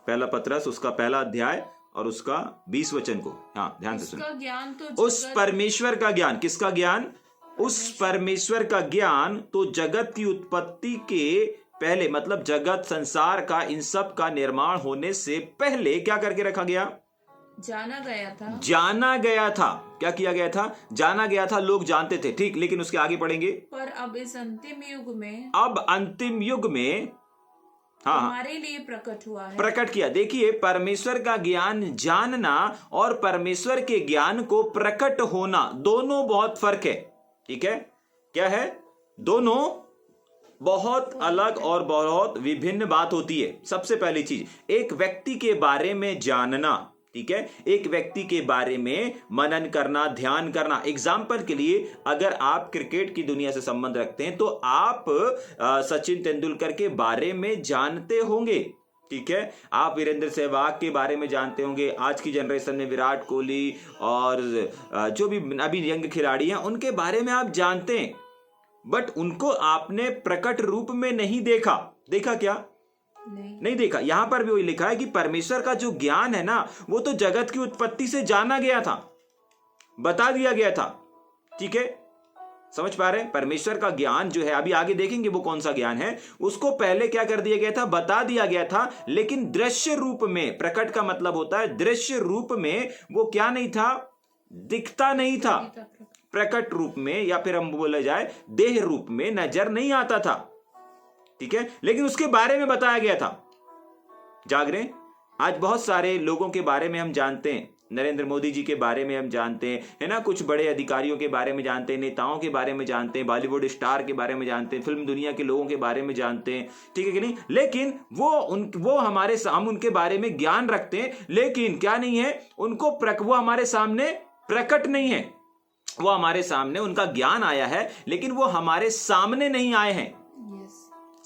पहला पतरस उसका पहला अध्याय और उसका 20 वचन को हाँ ध्यान से सुनो। ज्ञान तो उस परमेश्वर का ज्ञान, किसका ज्ञान? उस परमेश्वर का ज्ञान तो जगत की उत्पत्ति के पहले, मतलब जगत संसार का इन सब का निर्माण होने से पहले क्या करके रखा गया? जाना गया था। जाना गया था। क्या किया गया था? जाना गया था, लोग जानते थे, ठीक, लेकिन उसके आगे पढ़ेंगे। पर अब इस अंतिम युग में, अब अंतिम युग में हाँ हमारे लिए प्रकट हुआ है। प्रकट किया। देखिए, परमेश्वर का ज्ञान जानना और परमेश्वर के ज्ञान को प्रकट होना, दोनों बहुत फर्क है। ठीक है, क्या है? दोनों बहुत अलग और बहुत विभिन्न बात होती है। सबसे पहली चीज, एक व्यक्ति के बारे में जानना, ठीक है, एक व्यक्ति के बारे में मनन करना, ध्यान करना। एग्जाम्पल के लिए, अगर आप क्रिकेट की दुनिया से संबंध रखते हैं तो आप सचिन तेंदुलकर के बारे में जानते होंगे, ठीक है, आप वीरेंद्र सहवाग के बारे में जानते होंगे, आज की जनरेशन में विराट कोहली और जो भी अभी यंग खिलाड़ी हैं उनके बारे में आप जानते हैं, बट उनको आपने प्रकट रूप में नहीं देखा। देखा क्या? नहीं देखा। यहां पर भी वही लिखा है कि परमेश्वर का जो ज्ञान है ना, वो तो जगत की उत्पत्ति से जाना गया था, बता दिया गया था। ठीक है, समझ पा रहे हैं? परमेश्वर का ज्ञान जो है, अभी आगे देखेंगे वो कौन सा ज्ञान है, उसको पहले क्या कर दिया गया था? बता दिया गया था, लेकिन दृश्य रूप में। प्रकट का मतलब होता है दृश्य रूप में, वो क्या नहीं था? दिखता नहीं था। प्रकट रूप में, या फिर हम बोला जाए देह रूप में नजर नहीं आता था, ठीक है, लेकिन उसके बारे में बताया गया था। जाग रहे हैं? आज बहुत सारे लोगों के बारे में हम जानते हैं, नरेंद्र मोदी जी के बारे में हम जानते हैं, है ना, कुछ बड़े अधिकारियों के बारे में जानते हैं, नेताओं के बारे में जानते हैं, बॉलीवुड स्टार के बारे में जानते हैं, फिल्म दुनिया के लोगों के बारे में जानते हैं, ठीक है कि नहीं? लेकिन वो हम उनके बारे में ज्ञान रखते हैं, लेकिन क्या नहीं है, वो हमारे सामने प्रकट नहीं है। वो हमारे सामने उनका ज्ञान आया है, लेकिन वो हमारे सामने नहीं आए हैं।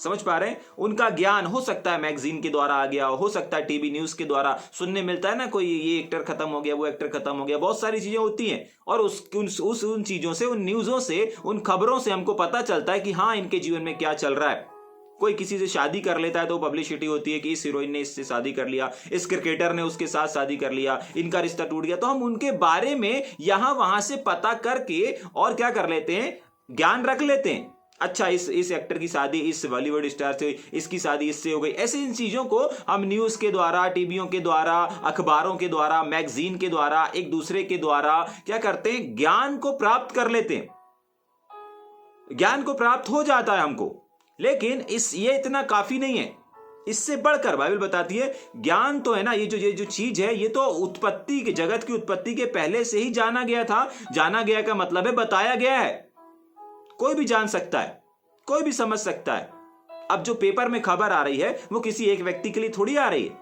समझ पा रहे हैं? उनका ज्ञान हो सकता है मैगजीन के द्वारा आ गया, हो सकता है टीवी न्यूज के द्वारा सुनने मिलता है ना, कोई ये एक्टर खत्म हो गया, वो एक्टर खत्म हो गया, बहुत सारी चीजें होती हैं, और उन चीजों से, उन न्यूजों से, उन खबरों से हमको पता चलता है कि हाँ, इनके जीवन में क्या चल रहा है। कोई किसी से शादी कर लेता है तो पब्लिसिटी होती है कि इस हीरोइन ने इससे शादी कर लिया, इस क्रिकेटर ने उसके साथ शादी कर लिया, इनका रिश्ता टूट गया, तो हम उनके बारे में यहां वहां से पता करके और क्या कर लेते हैं? ज्ञान रख लेते हैं। अच्छा, इस एक्टर की शादी इस बॉलीवुड स्टार से हुई, इसकी शादी इससे हो गई। ऐसे इन चीजों को हम न्यूज के द्वारा, टीवियों के द्वारा, अखबारों के द्वारा, मैगजीन के द्वारा, एक दूसरे के द्वारा क्या करते हैं? ज्ञान को प्राप्त कर लेते हैं। ज्ञान को प्राप्त हो जाता है हमको, लेकिन ये इतना काफी नहीं है। इससे बढ़कर बाइबल बताती है ज्ञान तो है ना, ये जो चीज है, ये तो उत्पत्ति के, जगत की उत्पत्ति के पहले से ही जाना गया था। जाना गया का मतलब है बताया गया है। कोई भी जान सकता है, कोई भी समझ सकता है। अब जो पेपर में खबर आ रही है वो किसी एक व्यक्ति के लिए थोड़ी आ रही है।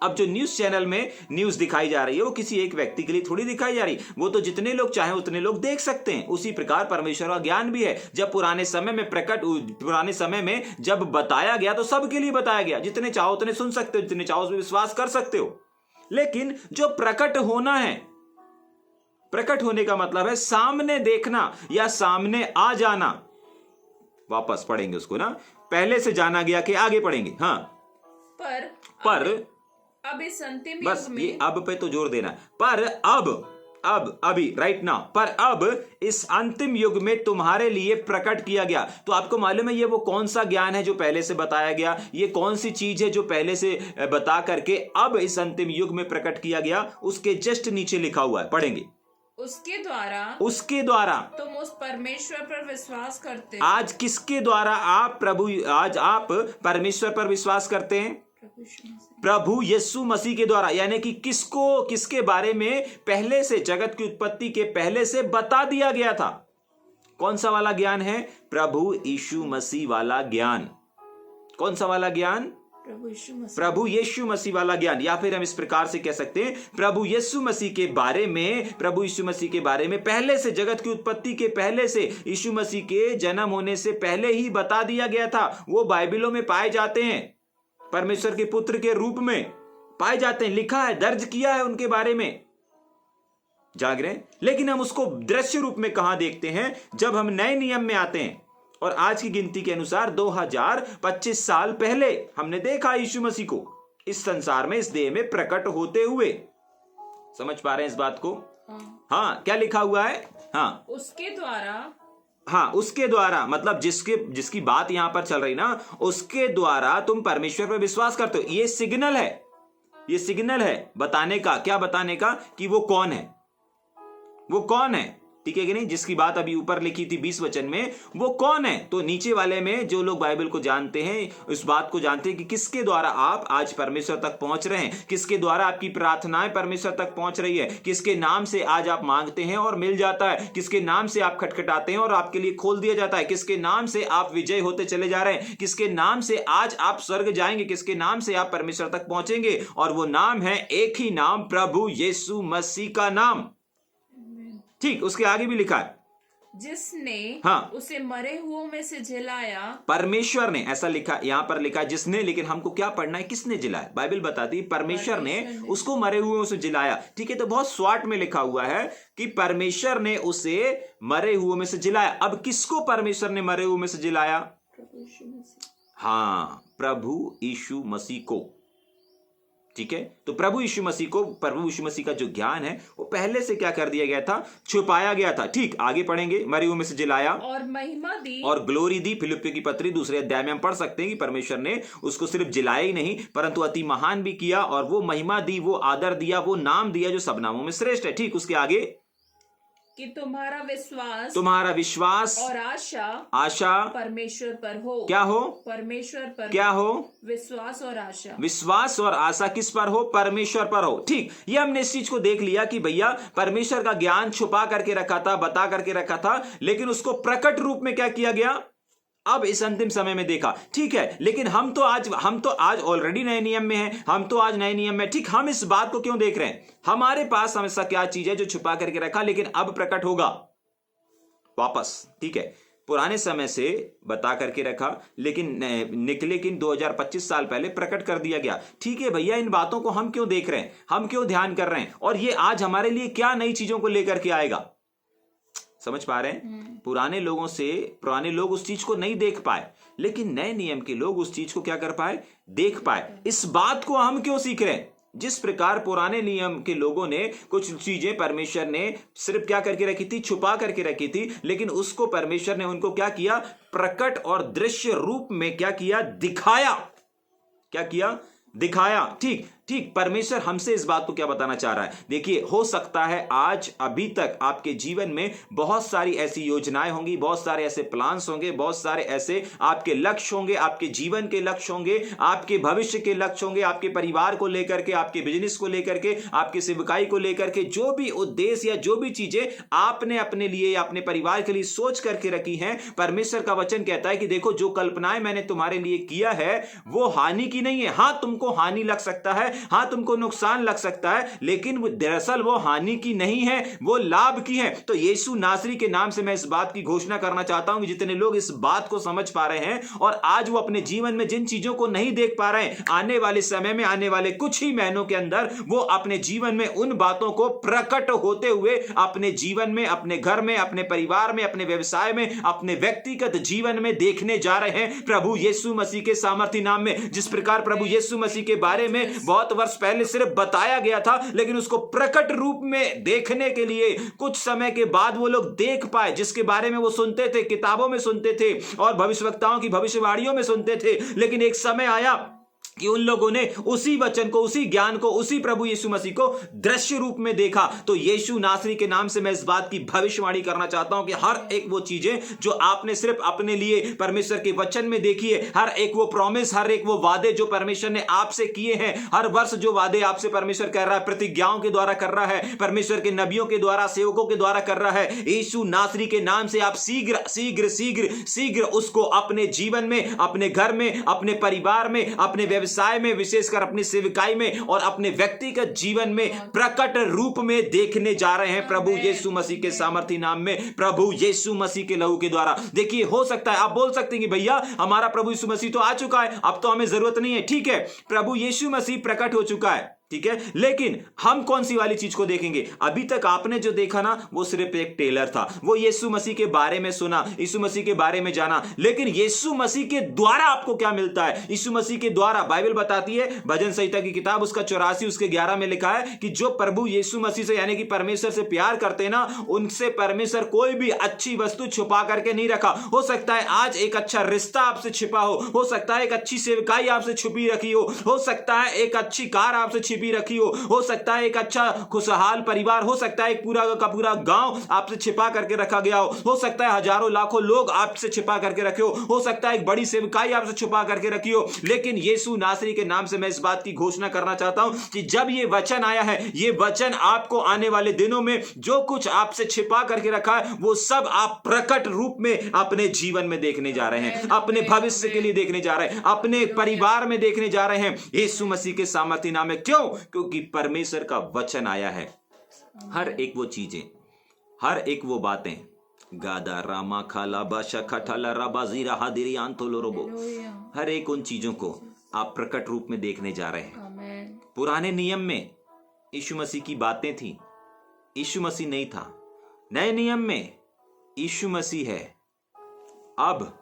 अब जो न्यूज चैनल में न्यूज दिखाई जा रही है वो किसी एक व्यक्ति के लिए थोड़ी दिखाई जा रही, वो तो जितने लोग चाहे उतने लोग देख सकते हैं। उसी प्रकार परमेश्वर का ज्ञान भी है। जब पुराने समय में जब बताया गया तो सबके लिए बताया गया, जितने चाहो उतने सुन सकते हो, जितने चाहो उसमें विश्वास कर सकते हो। लेकिन जो प्रकट होना है, प्रकट होने का मतलब है सामने देखना या सामने आ जाना। वापस पढ़ेंगे उसको ना, पहले से जाना गया कि आगे पढ़ेंगे। हाँ, पर अब इस अंतिम बस युग में, ये अब पे तो जोर देना। पर अभी राइट नाउ, पर अब इस अंतिम युग में तुम्हारे लिए प्रकट किया गया। तो आपको मालूम है ये वो कौन सा ज्ञान है जो पहले से बताया गया? ये कौन सी चीज है जो पहले से बता करके अब इस अंतिम युग में प्रकट किया गया? उसके जस्ट नीचे लिखा हुआ है, पढ़ेंगे। उसके द्वारा तुम उस परमेश्वर पर विश्वास करते हो। आज किसके द्वारा आज आप परमेश्वर पर विश्वास करते हैं? प्रभु यीशु मसीह के द्वारा। यानी कि किसके बारे में पहले से, जगत की उत्पत्ति के पहले से बता दिया गया था। कौन सा वाला ज्ञान है? प्रभु यीशु मसीह वाला ज्ञान। कौन सा वाला ज्ञान? प्रभु यीशु मसीह वाला ज्ञान। या फिर हम इस प्रकार से कह सकते हैं, प्रभु यीशु मसीह के बारे में पहले से, जगत की उत्पत्ति के पहले से, यीशु मसीह के जन्म होने से पहले ही बता दिया गया था। वो बाइबलों में पाए जाते हैं, परमेश्वर के पुत्र के रूप में पाए जाते हैं, लिखा है, दर्ज किया है उनके बारे में। जाग रहे हैं? लेकिन हम उसको दृश्य रूप में कहां देखते हैं? जब हम नए नियम में आते हैं, और आज की गिनती के अनुसार 2025 साल पहले हमने देखा यीशु मसीह को इस संसार में, इस देह में प्रकट होते हुए। समझ पा रहे हैं इस बात को? हाँ, क्या लिखा हुआ है? हाँ, उसके द्वारा, हाँ, उसके द्वारा मतलब जिसकी बात यहां पर चल रही ना, उसके द्वारा तुम परमेश्वर पर विश्वास करते हो। ये सिग्नल है, ये सिग्नल है बताने का। क्या बताने का? कि वो कौन है, वो कौन है, ठीक है कि नहीं? जिसकी बात अभी ऊपर लिखी थी 20 वचन में, वो कौन है? तो नीचे वाले में जो लोग बाइबल को जानते हैं, उस बात को जानते हैं कि किसके द्वारा आप आज परमेश्वर तक पहुंच रहे हैं, किसके द्वारा आपकी प्रार्थनाएं परमेश्वर तक पहुंच रही है, किसके नाम से आज आप मांगते हैं और मिल जाता है, किसके नाम से आप खटखटाते हैं और आपके लिए खोल दिया जाता है, किसके नाम से आप विजय होते चले जा रहे हैं, किसके नाम से आज आप स्वर्ग जाएंगे, किसके नाम से आप परमेश्वर तक पहुंचेंगे। और वो नाम है एक ही नाम, प्रभु यीशु मसीह का नाम। ठीक, उसके आगे भी लिखा है, जिसने हाँ, उसे मरे हुओं में से जिलाया। परमेश्वर ने, ऐसा लिखा, यहां पर लिखा जिसने, लेकिन हमको क्या पढ़ना है? किसने जिलाया? बाइबल बताती परमेश्वर ने उसको मरे हुओं से जिलाया। ठीक है, तो बहुत शॉर्ट में लिखा हुआ है कि परमेश्वर ने उसे मरे हुओं में से जिलाया। अब किसको परमेश्वर ने मरे हुओं में से जिलाया? हाँ, प्रभु यीशु मसीह को। ठीक है, तो प्रभु यीशु मसीह को, प्रभु यीशु मसीह का जो ज्ञान है वो पहले से क्या कर दिया गया था? छुपाया गया था। ठीक, आगे पढ़ेंगे, मरे हुए में से जिलाया और महिमा दी और ग्लोरी दी। फिलिप्पियों की पत्री 2 अध्याय में हम पढ़ सकते हैं कि परमेश्वर ने उसको सिर्फ जिलाया ही नहीं परंतु अति महान भी किया, और वो महिमा दी, वो आदर दिया, वो नाम दिया जो सब नामों में श्रेष्ठ है। ठीक, उसके आगे कि तुम्हारा विश्वास और आशा परमेश्वर पर हो। क्या हो? परमेश्वर पर क्या हो? विश्वास और आशा। विश्वास और आशा किस पर हो? परमेश्वर पर हो। ठीक, ये हमने इस चीज को देख लिया कि भैया परमेश्वर का ज्ञान छुपा करके रखा था, बता करके रखा था, लेकिन उसको प्रकट रूप में क्या किया गया? अब इस अंतिम समय में देखा। ठीक है, लेकिन हम तो आज ऑलरेडी नए नियम में हैं, हम तो आज नए नियम में। ठीक, हम इस बात को क्यों देख रहे हैं? हमारे पास हमेशा क्या चीज है जो छुपा करके रखा, लेकिन अब प्रकट होगा वापस। ठीक है, पुराने समय से बता करके रखा, लेकिन 2025 साल पहले प्रकट कर दिया गया। ठीक है भैया, इन बातों को हम क्यों देख रहे हैं, हम क्यों ध्यान कर रहे हैं, और ये आज हमारे लिए क्या नई चीजों को लेकर के आएगा? समझ पा रहे हैं? पुराने लोग उस चीज को नहीं देख पाए, लेकिन नए नियम के लोग उस चीज को क्या कर पाए? देख पाए। इस बात को हम क्यों सीख रहे हैं? जिस प्रकार पुराने नियम के लोगों ने कुछ चीजें परमेश्वर ने सिर्फ क्या करके रखी थी? छुपा करके रखी थी, लेकिन उसको परमेश्वर ने उनको क्या किया? प्रकट और दृश्य रूप में क्या किया? दिखाया। क्या किया? दिखाया। ठीक, परमेश्वर हमसे इस बात को क्या बताना चाह रहा है? देखिए, हो सकता है आज अभी तक आपके जीवन में बहुत सारी ऐसी योजनाएं होंगी, बहुत सारे ऐसे प्लान्स होंगे, बहुत सारे ऐसे आपके लक्ष्य होंगे, आपके जीवन के लक्ष्य होंगे, आपके भविष्य के लक्ष्य होंगे, आपके परिवार को लेकर के, आपके बिजनेस को लेकर के, आपके सेवकाई को लेकर के, जो भी उद्देश्य या जो भी चीजें आपने अपने लिए या अपने परिवार के लिए सोच करके रखी हैं, परमेश्वर का वचन कहता है कि देखो, जो कल्पनाएं मैंने तुम्हारे लिए किया है वो हानि की नहीं है। हाँ, तुमको हानि लग सकता है, हाँ तुमको नुकसान लग सकता है, लेकिन दरअसल वो हानि की नहीं है, वो लाभ की है। तो यीशु नासरी के नाम से मैं इस बात की घोषणा करना चाहता हूं कि जितने लोग इस बात को समझ पा रहे हैं और आज वो अपने जीवन में जिन चीजों को नहीं देख पा रहे हैं, आने वाले समय में, आने वाले कुछ ही महीनों के अंदर वो अपने जीवन में उन बातों को प्रकट होते हुए अपने जीवन में, अपने घर में, अपने परिवार में, अपने व्यवसाय में, अपने व्यक्तिगत जीवन में देखने जा रहे हैं, प्रभु यीशु मसीह के सामर्थी नाम में। जिस प्रकार प्रभु यीशु मसीह के बारे में बहुत वर्ष पहले सिर्फ बताया गया था, लेकिन उसको प्रकट रूप में देखने के लिए कुछ समय के बाद वो लोग देख पाए, जिसके बारे में वो सुनते थे, किताबों में सुनते थे और भविष्यवक्ताओं की भविष्यवाणियों में सुनते थे, लेकिन एक समय आया कि उन लोगों ने उसी वचन को, उसी ज्ञान को, उसी प्रभु यीशु मसीह को दृश्य रूप में देखा। तो यीशु नासरी के नाम से मैं इस बात की भविष्यवाणी करना चाहता हूं कि हर एक वो चीजें जो आपने सिर्फ अपने लिए परमेश्वर के वचन में देखी है, हर एक वो प्रॉमिस, हर एक वो वादे जो परमेश्वर ने आपसे किए हैं, हर वर्ष जो वादे आपसे परमेश्वर कर रहा है, प्रतिज्ञाओं के द्वारा कर रहा है, परमेश्वर के नबियों के द्वारा, सेवकों के द्वारा कर रहा है, यीशु नासरी के नाम से आप शीघ्र शीघ्र शीघ्र शीघ्र उसको अपने जीवन में, अपने घर में, अपने परिवार में, अपने व्यवसाय में, विशेषकर अपनी सेवकाई में और अपने व्यक्तिगत जीवन में प्रकट रूप में देखने जा रहे हैं, प्रभु यीशु मसीह के सामर्थी नाम में, प्रभु यीशु मसीह के लहू के द्वारा। देखिए, हो सकता है आप बोल सकते हैं कि भैया हमारा प्रभु यीशु मसीह तो आ चुका है, अब तो हमें जरूरत नहीं है। ठीक है, प्रभु यीशु मसीह प्रकट हो चुका है, ठीक है, लेकिन हम कौन सी वाली चीज को देखेंगे? अभी तक आपने जो देखा ना वो सिर्फ एक टेलर था, वो यीशु मसीह के बारे में सुना, यीशु मसीह के बारे में जाना, लेकिन यीशु मसीह के द्वारा आपको क्या मिलता है? यीशु मसीह के द्वारा बाइबल बताती है, भजन संहिता की किताब उसका 84 उसके 11 में लिखा है कि जो प्रभु यीशु मसीह से यानी कि परमेश्वर से प्यार करते हैं ना, उनसे परमेश्वर कोई भी अच्छी वस्तु छुपा करके नहीं रखा। हो सकता है आज एक अच्छा रिश्ता आपसे छिपा हो सकता है एक अच्छी सेवकाई आपसे छुपी रखी हो सकता है एक अच्छी कार आपसे छिपी रखी हो सकता है एक अच्छा खुशहाल परिवार, हो सकता है एक पूरा का पूरा गांव आपसे छिपा करके रखा गया हो सकता है हजारों लाखों लोग आपसे छिपा करके रखे हो सकता है एक बड़ी सेवकाई आपसे छुपा करके रखी हो। लेकिन यीशु नासरी के नाम से मैं इस बात की घोषणा करना चाहता हूं कि जब ये वचन आया है, ये वचन आपको आने वाले दिनों में जो कुछ आपसे छिपा करके रखा है वो सब आप प्रकट रूप में अपने जीवन में देखने जा रहे हैं, अपने भविष्य के लिए देखने जा रहे हैं, अपने परिवार में देखने जा रहे हैं यीशु मसीह के सामर्थ्य नाम में। क्यों? क्योंकि परमेश्वर का वचन आया है। हर एक वो चीजें, हर एक वो बातें, गादा रामा खाला बाशा खठाला राबाजीरा हादिरी आंतोलो रोबो, हर एक उन चीजों को आप प्रकट रूप में देखने जा रहे हैं। पुराने नियम में यीशु मसीह की बातें थी, यीशु मसीह नहीं था। नए नियम में यीशु मसीह है। अब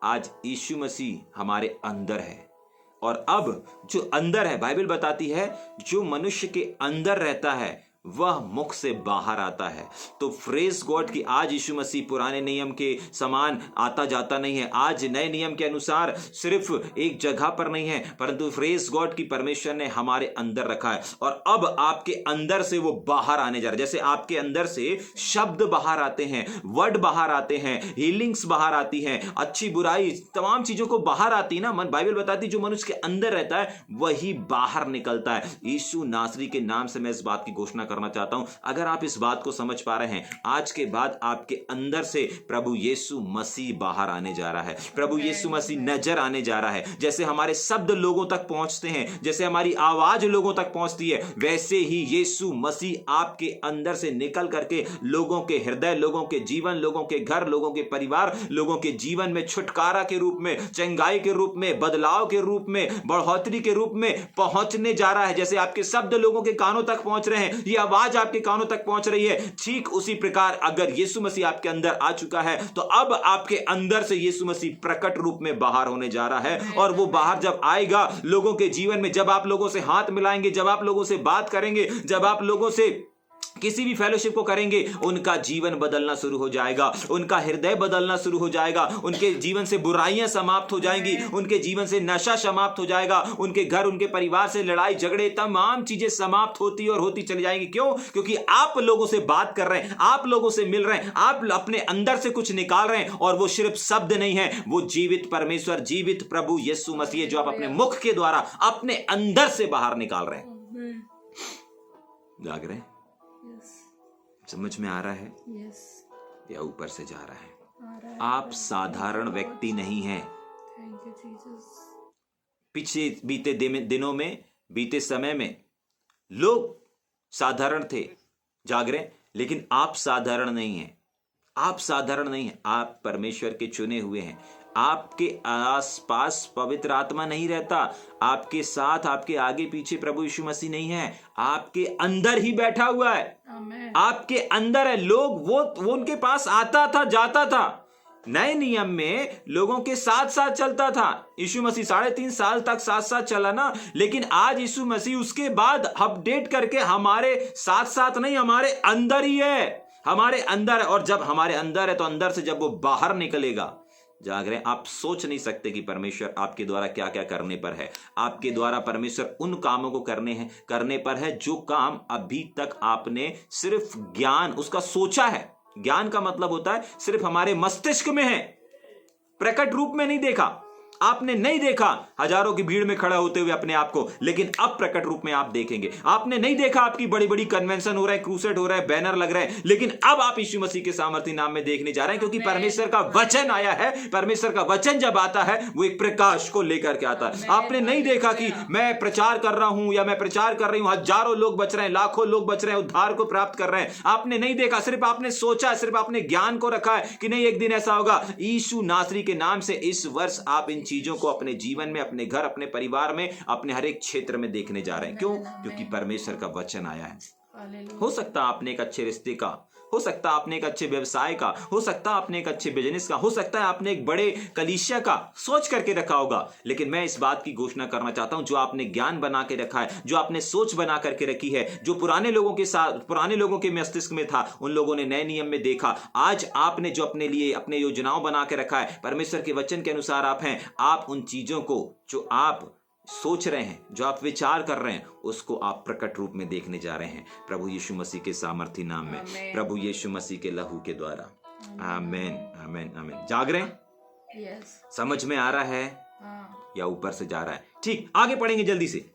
आज यीशु मसीह हमारे अंदर है, और अब जो अंदर है, बाइबल बताती है जो मनुष्य के अंदर रहता है वह मुख से बाहर आता है। तो फ्रेज गॉड की आज यीशु मसीह पुराने नियम के समान आता जाता नहीं है, आज नए नियम के अनुसार सिर्फ एक जगह पर नहीं है, परंतु फ्रेज गॉड की परमेश्वर ने हमारे अंदर रखा है, और अब आपके अंदर से वो बाहर आने जा रहा है। जैसे आपके अंदर से शब्द बाहर आते हैं, वर्ड बाहर आते हैं, हीलिंग्स बाहर आती हैं, अच्छी बुराई तमाम चीजों को बाहर आती है ना। बाइबल बताती है जो मनुष्य के अंदर रहता है वही बाहर निकलता है। यीशु नासरी के नाम से मैं इस बात की घोषणा करना चाहता हूं, अगर आप इस बात को समझ पा रहे हैं, आज के बाद आपके अंदर से प्रभु यीशु मसीह बाहर आने जा रहा है, प्रभु यीशु मसीह नजर आने जा रहा है। जैसे हमारे शब्द लोगों तक पहुंचते हैं, जैसे हमारी आवाज लोगों तक पहुंचती है, वैसे ही यीशु मसीह आपके अंदर से निकल करके लोगों के हृदय, लोगों के जीवन, लोगों के घर, लोगों के परिवार, लोगों के जीवन में छुटकारा के रूप में, चंगाई के रूप में, बदलाव के रूप में, बढ़ोतरी के रूप में पहुंचने जा रहा है। जैसे आपके शब्द लोगों के कानों तक पहुंच रहे हैं, ये आवाज आपके कानों तक पहुंच रही है, ठीक उसी प्रकार अगर यीशु मसीह आपके अंदर आ चुका है तो अब आपके अंदर से यीशु मसीह प्रकट रूप में बाहर होने जा रहा है। और वो बाहर जब आएगा लोगों के जीवन में, जब आप लोगों से हाथ मिलाएंगे, जब आप लोगों से बात करेंगे, जब आप लोगों से किसी भी फेलोशिप को करेंगे, उनका जीवन बदलना शुरू हो जाएगा, उनका हृदय बदलना शुरू हो जाएगा, उनके जीवन से बुराइयां समाप्त हो जाएंगी, उनके जीवन से नशा समाप्त हो जाएगा, उनके घर, उनके परिवार से लड़ाई झगड़े तमाम चीजें समाप्त होती और होती चली जाएंगी। क्यों? क्योंकि आप लोगों से बात कर रहे हैं, आप लोगों से मिल रहे हैं, आप अपने अंदर से कुछ निकाल रहे हैं, और वो सिर्फ शब्द नहीं है, वो जीवित परमेश्वर, जीवित प्रभु यीशु मसीह जो आप अपने मुख के द्वारा अपने अंदर से बाहर निकाल रहे हैं। जाग रहे हैं? समझ में आ रहा है? या ऊपर से जा रहा है? आप साधारण व्यक्ति नहीं हैं। पीछे बीते दिनों में, बीते समय में लोग साधारण थे, जाग रहे, लेकिन आप साधारण नहीं हैं। आप साधारण नहीं हैं, आप परमेश्वर के चुने हुए हैं। आपके आसपास पवित्र आत्मा नहीं रहता, आपके साथ, आपके आगे पीछे प्रभु यीशु मसीह नहीं है, आपके अंदर ही बैठा हुआ है, आपके अंदर है। लोग वो उनके पास आता था, जाता था। नए नियम में लोगों के साथ साथ चलता था। यीशु मसीह 3.5 साल तक साथ साथ चला ना, लेकिन आज यीशु मसीह उसके बाद अपडेट करके हमारे साथ साथ नहीं, हमारे अंदर ही है, हमारे अंदर है। और जब हमारे अंदर है तो अंदर से जब वो बाहर निकलेगा, जाग रहे, आप सोच नहीं सकते कि परमेश्वर आपके द्वारा क्या क्या करने पर है। आपके द्वारा परमेश्वर उन कामों को करने पर है जो काम अभी तक आपने सिर्फ ज्ञान उसका सोचा है। ज्ञान का मतलब होता है सिर्फ हमारे मस्तिष्क में है, प्रकट रूप में नहीं देखा। आपने नहीं देखा हजारों की भीड़ में खड़ा होते हुए अपने आप को, लेकिन अब प्रकट रूप में आप देखेंगे। आपने नहीं देखा आपकी बड़ी बड़ी कन्वेंशन हो रहा है, क्रूसेड हो रहा है, बैनर लग रहा है, लेकिन अब आप यीशु मसीह के सामर्थ्य नाम में देखने जा रहे हैं, क्योंकि परमेश्वर का वचन आया है। परमेश्वर का वचन जब आता है वो एक प्रकाश को लेकर के आता है। आपने नहीं देखा कि मैं प्रचार कर रहा हूं या मैं प्रचार कर रही हूं, हजारों लोग बच रहे हैं, लाखों लोग बच रहे हैं, उद्धार को प्राप्त कर रहे हैं। आपने नहीं देखा, सिर्फ आपने सोचा, सिर्फ आपने ज्ञान को रखा है कि नहीं एक दिन ऐसा होगा। यीशु नासरी के नाम से इस वर्ष आप इन चीजों को अपने जीवन में, अपने घर, अपने परिवार में, अपने हर एक क्षेत्र में देखने जा रहे हैं। क्यों? क्योंकि परमेश्वर का वचन आया है। हालेलुया। हो सकता है आपने एक अच्छे रिश्ते का, हो सकता है आपने एक अच्छे व्यवसाय का, हो सकता है आपने एक अच्छे बिजनेस का, हो सकता है आपने एक बड़े कलीसिया का सोच करके रखा होगा। लेकिन मैं इस बात की घोषणा करना चाहता हूं, जो आपने ज्ञान बना के रखा है, जो आपने सोच बना करके रखी है, जो पुराने लोगों के साथ, पुराने लोगों के मस्तिष्क में था, उन लोगों ने नए नियम में देखा। आज आपने जो अपने लिए अपने योजनाओं बना के रखा है, परमेश्वर के वचन के अनुसार आप हैं, आप उन चीजों को जो आप सोच रहे हैं, जो आप विचार कर रहे हैं, उसको आप प्रकट रूप में देखने जा रहे हैं प्रभु यीशु मसीह के सामर्थी नाम में, आमीन। प्रभु यीशु मसीह के लहू के द्वारा। आमीन, आमीन, आमीन। जाग रहे हैं? यस। समझ में आ रहा है हाँ। या ऊपर से जा रहा है? ठीक, आगे पढ़ेंगे जल्दी से।